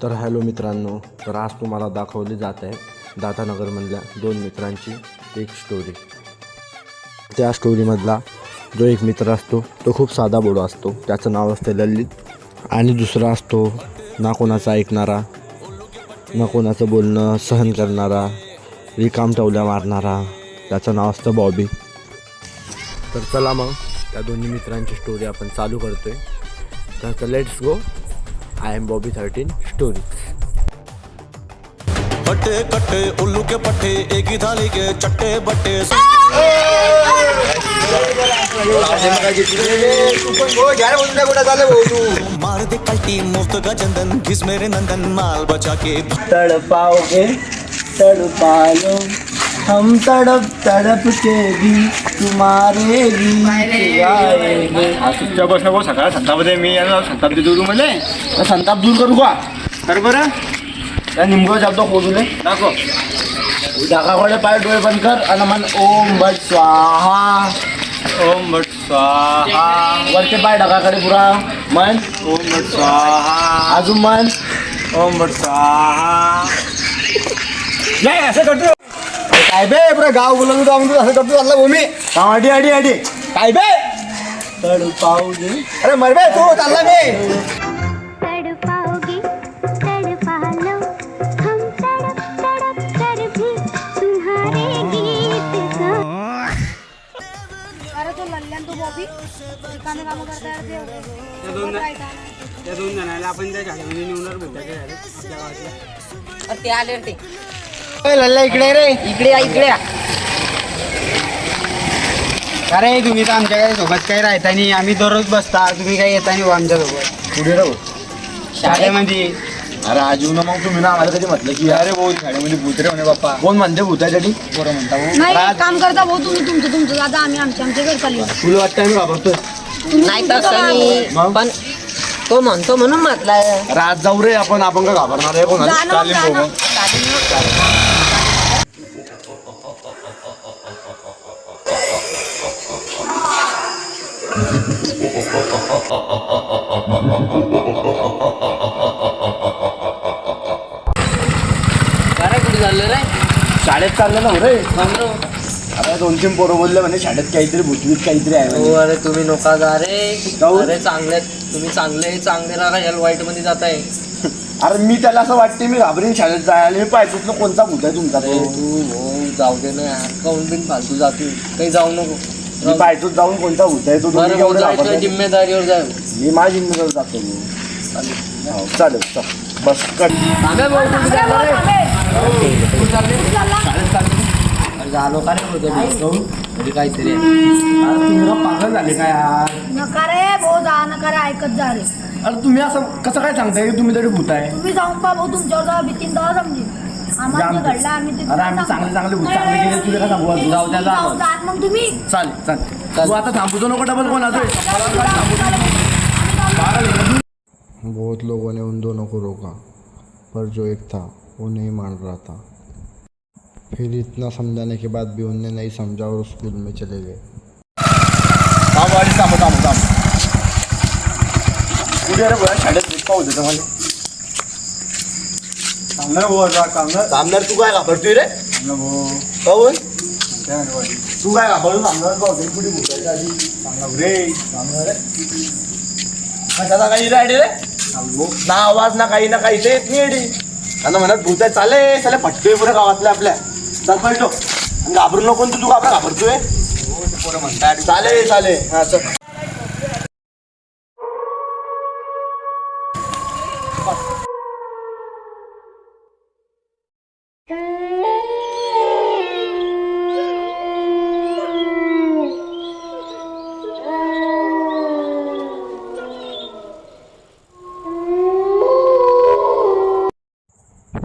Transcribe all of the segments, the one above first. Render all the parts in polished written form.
तर हॅलो मित्रांनो, तर आज तुम्हाला दाखवली जात आहे दातानगरमधल्या दोन मित्रांची एक स्टोरी. त्या स्टोरीमधला जो एक मित्र असतो तो खूप साधा बोडा असतो. त्याचं नाव असते ललित. आणि दुसरा असतो ना कोणाचा ऐकणारा, ना कोणाचं बोलणं सहन करणारा, रिकाम टवल्या मारणारा. त्याचं नाव असतं बॉबी. तर चला मग त्या दोन्ही मित्रांची स्टोरी आपण चालू करतोय. तर let's go. I am Bobby 13 story. कट्टे कट्टे उल्लू के पट्टे एक ही थाली के चट्टे बट्टे. मार दे कल्टी मुफ्त का चंदन घिस मेरे नंदन माल बचा के. तड़पाओगे तड़पा लो हम तड़प तड़प के भी तुम्हारे गीत गाएंगे. तुमच्या बसणं भाऊ सकाळ संतापमध्ये मी येणार संताप देतो तू मला संताप दूर करू का कर बरं त्या निमगो जातो पोजूले दाखव. ढाकाकडे पाय डोळे बंद कर आणि मन ओम भट स्वाहा. ओम भट स्वाहा. वरचे पाय ढगाकडे पुरा मन ओम भट स्वाहा. अजून मन ओम भट स्वाहा. नाही असं करतो काय बे पुरा गाव बोलवतो तो आम्ही असं करतो चालला भूमी आडी आडी आडी काय बे तडपाओगे. अरे मर बे तू चालला बे. तड़पाओगे तड़पा लो हम तड़प तड़प कर भी तुम्हारे गीत गा. अरे तो लल्ल्यान तो बॉबी रिकामे कामं करता त्या दोन जणांना आपण त्या झाडामध्ये नेऊन भेटायचे आपल्या गावातल्या. ते आले ते लल्ला इकडे रे इकडे इकडे. अरे तुम्ही तर आमच्या काही सोबत काही राहता नाही. आम्ही दररोज बसता तुम्ही काही येता नाही आमच्या सोबत पुढे राहू. शाळेमध्ये. अरे आजू ना मग तुम्ही ना आम्हाला कधी म्हटलं की अरे भाऊ शाळेमध्ये भूतरे म्हणे बाप्पा. कोण म्हणते भूतासाठी बरं म्हणता भाऊ. नाही एक काम करता भाऊ तुम्ही तुमचं दादा आम्ही आमच्या घर चाललो. तुला वाटतं आम्ही वापरतोय नाही तसं नाही मग? पण तो म्हणतो म्हणून म्हटलाय. अरे आज जाऊ रे आपण का घाबरणार आहे कोणाला. चालेल भाऊ मग. अरे कुठे चाललं रे. शाळेत चाललं ना हो रे. थांबलो. अरे 2-3 पोरं बोलले म्हणे शाळेत काहीतरी भूतवीत काहीतरी आहे हो म्हणे. अरे तुम्ही नका जा रे. जाऊ. अरे चांगले तुम्ही चांगले राहा याला वाईट मध्ये जाताय. अरे मी त्याला असं वाटते मी घाबरीन शाळेत जायला. मी पाहिजे ना कोणता भूत आहे तुमचा अरे तो. तू भाऊ जाऊ दे ना यार. काऊन बिन फालतू जाते काही जाऊ नको. मी पाहिजे जाऊन कोणता भूत आहे तो. तुम्ही बरं केवढं जायचं घाबरताय? जिम्मेदारीवर जाय. मी माझी जिम्मेदार जातो मी. हो, चालेल चल. बस कर. थांबे भाऊ तुम्ही चालला रे. झालो का रे म्हणजे काहीतरी अरे तुम्ही ना पागल झाले का यार. नका रे भाऊ जा नका रे ऐकत जा रे. अरे तुम्ही असं कसं काय सांगताय की तुम्ही तरी भूत आहे. तुम्ही जाऊन पा भाऊ तुमच्यावर जेव्हा भीतीन तेव्हा समजेल आम्हाला जे घडलं आम्ही ते अरे आम्ही चांगले भूत चांगले केले तुला काय सांगू अजून? जाऊ द्या जाऊ जा मग तुम्ही चालेल चालेल. तू आता थांबतो नको डबल कोण आता. बहुत लोगों ने उन दोनों को रोका, पर जो एक था वो नहीं मान रहा था. फिर इतना समझाने के बाद भी उनने नहीं समझा और स्कूल में चले गए. थांब. कुठे रे बोला शाळेत भूत पाहू देतो मला. चांगलं भाऊ आता चांगलं. थांबणार तू काय घाबरतोय रे. चांगलं भाऊ. पाहून काय म्हणतो बाई? तू काय घाबरून थांबणार पाहू कुठे भूतायच्या आधी. चांगलं रे. थांबणार रे. कशाला काही राहिली रे. ना आवाज ना काही ते येत नाही येडी. आणि म्हणत भूत आहे चाले चाले फटके पुरे गावातल्या आपल्या. चल पळतो आणि घाबरू नको. तू घाबरतोय पोरं म्हणतात चाले हा चल.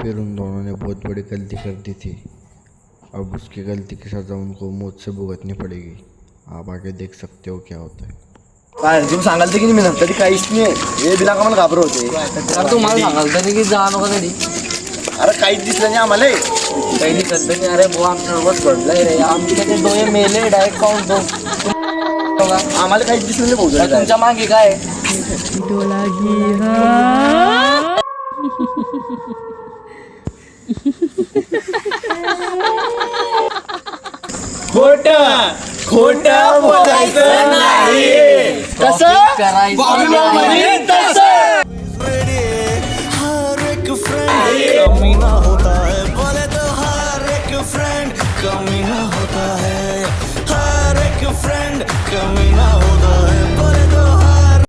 फिर उन दोनों ने बहुत बड़ी गलती कर दी थी. अब उसकी गलती की सज़ा उनको मौत से भुगतनी पड़ेगी. आप आगे देख सकते हो क्या होता है. काय तुम्ही सांगाल ते की मी नंतर काहीच नाही. हे बिना का मला घाबर होते. अरे तुम्हाला सांगाल तरी की जा नका तरी. अरे काहीच दिसलं नाही आम्हाला. काही दिसत नाही. अरे भाऊ आमच्या घडलंय रे. आमचे ते डोळे मेले डायरेक्ट पाहून तो. आम्हाला काहीच दिसलं नाही भाऊ. तुमच्या मागे काय डोला घे खोट खोट बोलायचं नाही कसं हर एक फ्रेंड कमी ना होता है बोले तो हर एक फ्रेंड कमी ना होता है हर एक फ्रेंड कमी ना होता है